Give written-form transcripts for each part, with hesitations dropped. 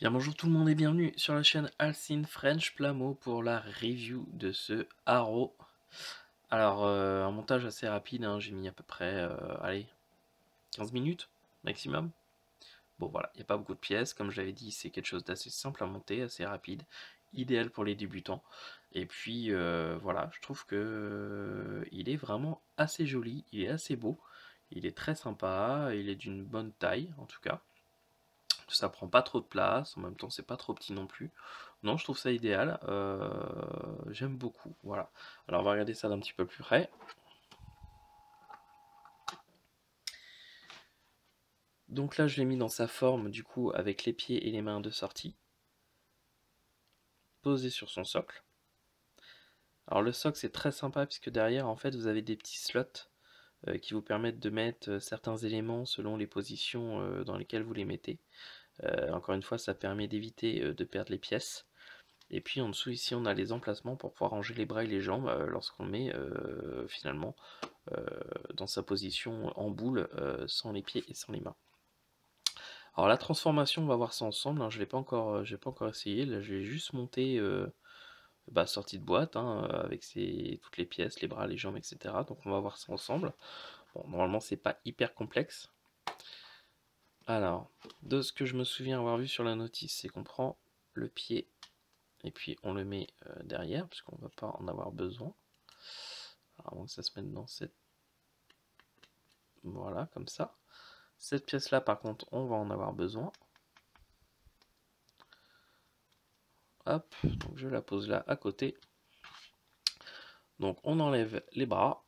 Bien bonjour tout le monde et bienvenue sur la chaîne Alcine French Plamo pour la review de ce haro. Alors un montage assez rapide, hein, j'ai mis à peu près allez, 15 minutes maximum. Bon voilà, il n'y a pas beaucoup de pièces, comme je l'avais dit c'est quelque chose d'assez simple à monter, assez rapide, idéal pour les débutants. Et puis voilà, je trouve que il est vraiment assez joli, il est assez beau, il est très sympa, il est d'une bonne taille en tout cas. Ça prend pas trop de place, en même temps c'est pas trop petit non plus. Non, je trouve ça idéal, j'aime beaucoup, voilà. Alors on va regarder ça d'un petit peu plus près. Donc là je l'ai mis dans sa forme du coup avec les pieds et les mains de sortie, posé sur son socle. Alors le socle c'est très sympa puisque derrière en fait vous avez des petits slots qui vous permettent de mettre certains éléments selon les positions dans lesquelles vous les mettez. Encore une fois ça permet d'éviter de perdre les pièces. Et puis en dessous ici on a les emplacements pour pouvoir ranger les bras et les jambes lorsqu'on met finalement dans sa position en boule sans les pieds et sans les mains. Alors la transformation on va voir ça ensemble, hein, je l'ai pas encore essayé, là je l'ai juste monté sortie de boîte hein, avec toutes les pièces, les bras, les jambes, etc. Donc on va voir ça ensemble. Bon normalement c'est pas hyper complexe. Alors, de ce que je me souviens avoir vu sur la notice, c'est qu'on prend le pied et puis on le met derrière, puisqu'on ne va pas en avoir besoin. Alors, avant que ça se mette dans cette... Voilà, comme ça. Cette pièce-là, par contre, on va en avoir besoin. Hop, donc je la pose là à côté. Donc on enlève les bras.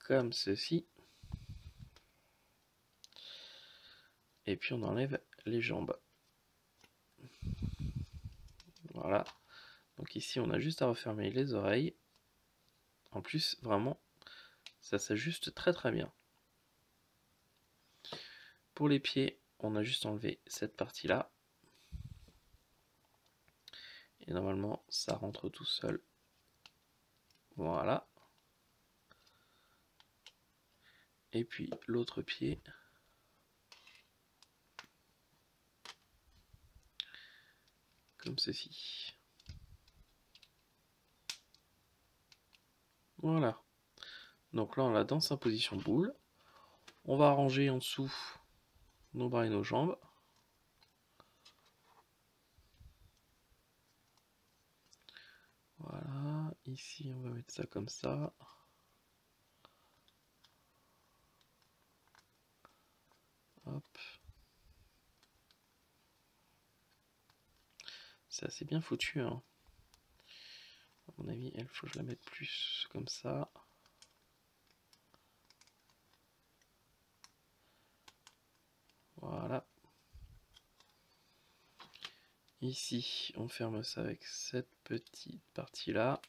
Comme ceci. Et puis on enlève les jambes. Voilà. Donc ici, on a juste à refermer les oreilles. En plus, vraiment, ça s'ajuste très très bien. Pour les pieds, on a juste enlevé cette partie-là. Et normalement, ça rentre tout seul. Voilà. Et puis l'autre pied. Comme ceci. Voilà. Donc là, on l'a dans sa position boule. On va ranger en dessous nos bras et nos jambes. Voilà. Ici, on va mettre ça comme ça. Hop. C'est assez bien foutu, hein. À mon avis, il faut que je la mette plus comme ça. Voilà. Ici, on ferme ça avec cette petite partie-là.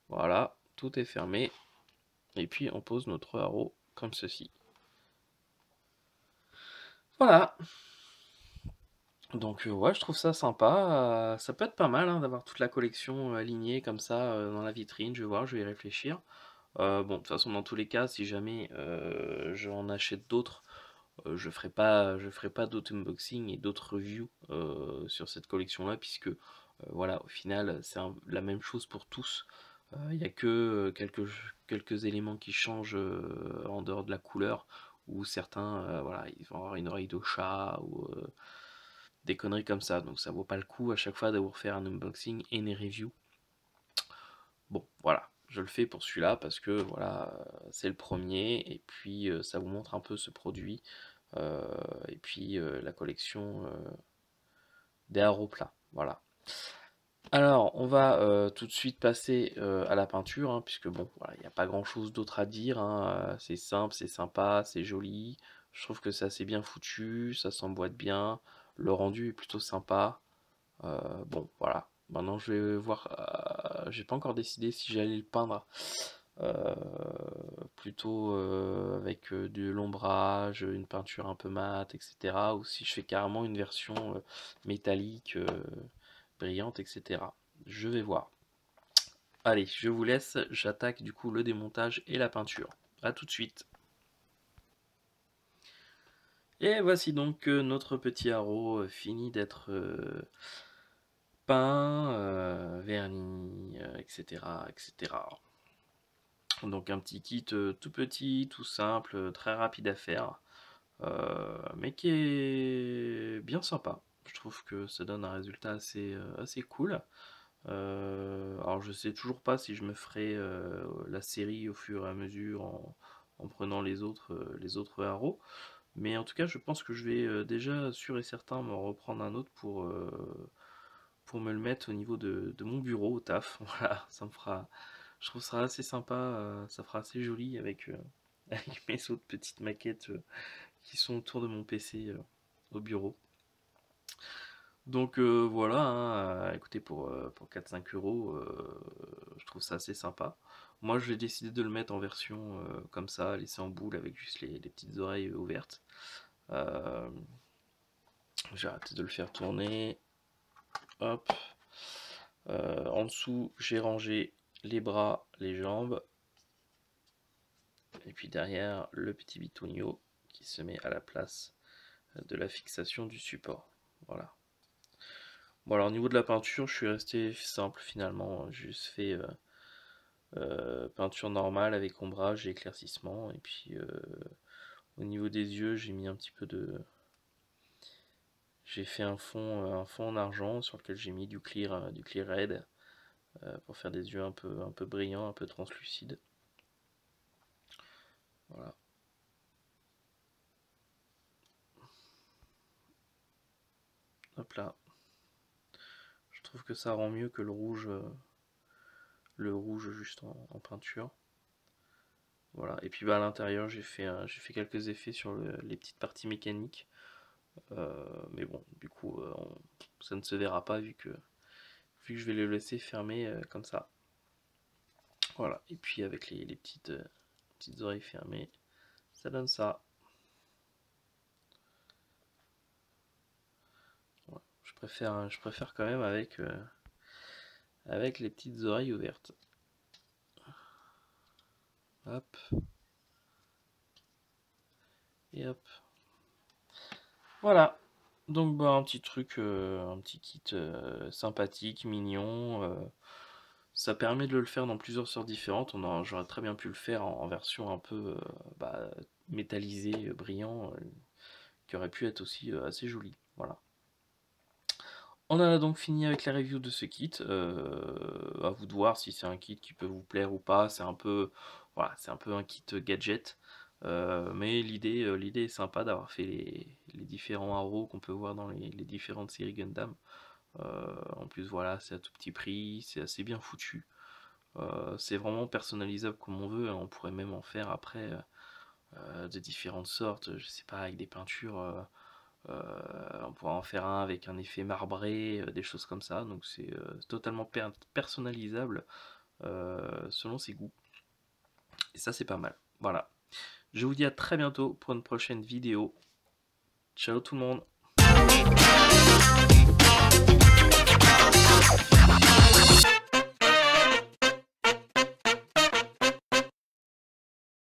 Voilà, tout est fermé. Et puis, on pose notre haro comme ceci. Voilà. Donc ouais, je trouve ça sympa. Ça peut être pas mal hein, d'avoir toute la collection alignée comme ça dans la vitrine. Je vais voir, je vais y réfléchir. Bon, de toute façon, dans tous les cas, si jamais j'en achète d'autres, je ferai pas d'autres unboxing et d'autres reviews sur cette collection-là, puisque voilà, au final, c'est la même chose pour tous. Il n'y a que quelques éléments qui changent en dehors de la couleur, ou certains, voilà, ils vont avoir une oreille de chat, ou des conneries comme ça. Donc ça vaut pas le coup à chaque fois de vous refaire un unboxing et une review. Bon, voilà, je le fais pour celui-là parce que voilà, c'est le premier et puis ça vous montre un peu ce produit et puis la collection des haros plats. Voilà. Alors, on va tout de suite passer à la peinture, hein, puisque bon, voilà, il n'y a pas grand-chose d'autre à dire. Hein, c'est simple, c'est sympa, c'est joli. Je trouve que c'est assez bien foutu, ça s'emboîte bien. Le rendu est plutôt sympa. Bon, voilà. Maintenant, je vais voir. J'ai pas encore décidé si j'allais le peindre euh, plutôt avec de l'ombrage, une peinture un peu mate, etc. Ou si je fais carrément une version métallique, brillante, etc. Je vais voir. Allez, je vous laisse. J'attaque du coup le démontage et la peinture. A tout de suite. Et voici donc notre petit haro fini d'être peint, verni, etc., etc. Donc un petit kit tout petit, tout simple, très rapide à faire, mais qui est bien sympa. Je trouve que ça donne un résultat assez cool. Alors je sais toujours pas si je me ferai la série au fur et à mesure en prenant les autres haros. Mais en tout cas, je pense que je vais déjà sûr et certain m'en reprendre un autre pour me le mettre au niveau de mon bureau au taf. Voilà, ça me fera. Je trouve ça assez sympa, ça fera assez joli avec, avec mes autres petites maquettes qui sont autour de mon PC au bureau. Donc voilà, hein, écoutez, pour 4-5 euros, je trouve ça assez sympa. Moi, j'ai décidé de le mettre en version comme ça, laissé en boule avec juste les petites oreilles ouvertes. Euh, j'ai arrêté de le faire tourner. Hop. En dessous, j'ai rangé les bras, les jambes. Et puis derrière, le petit bitonio qui se met à la place de la fixation du support. Voilà. Bon alors au niveau de la peinture, je suis resté simple finalement. J'ai juste fait peinture normale avec ombrage et éclaircissement. Et puis au niveau des yeux, j'ai mis un petit peu de... J'ai fait un fond en argent sur lequel j'ai mis du clear red pour faire des yeux un peu brillants, un peu translucides. Voilà. Hop là. Je trouve que ça rend mieux que le rouge juste en peinture. Voilà. Et puis bah, à l'intérieur, j'ai fait quelques effets sur les petites parties mécaniques. Mais bon, du coup, ça ne se verra pas vu que je vais le laisser fermer comme ça. Voilà. Et puis avec les petites oreilles fermées, ça donne ça. Ouais. Je préfère quand même avec les petites oreilles ouvertes. Hop. Et hop. Voilà. Donc bah, un petit truc, un petit kit sympathique, mignon. Ça permet de le faire dans plusieurs sortes différentes. J'aurais très bien pu le faire en version un peu bah, métallisé, brillant, qui aurait pu être aussi assez joli. Voilà. On en a donc fini avec la review de ce kit. À vous de voir si c'est un kit qui peut vous plaire ou pas. C'est un peu, voilà, c'est un peu un kit gadget. Mais l'idée est sympa d'avoir fait les différents haros qu'on peut voir dans les différentes séries Gundam. En plus, voilà, c'est à tout petit prix, c'est assez bien foutu. C'est vraiment personnalisable comme on veut. On pourrait même en faire après de différentes sortes. Je sais pas, avec des peintures. On pourra en faire un avec un effet marbré, des choses comme ça. Donc c'est totalement personnalisable selon ses goûts. Et ça, c'est pas mal. Voilà. Je vous dis à très bientôt pour une prochaine vidéo. Ciao tout le monde.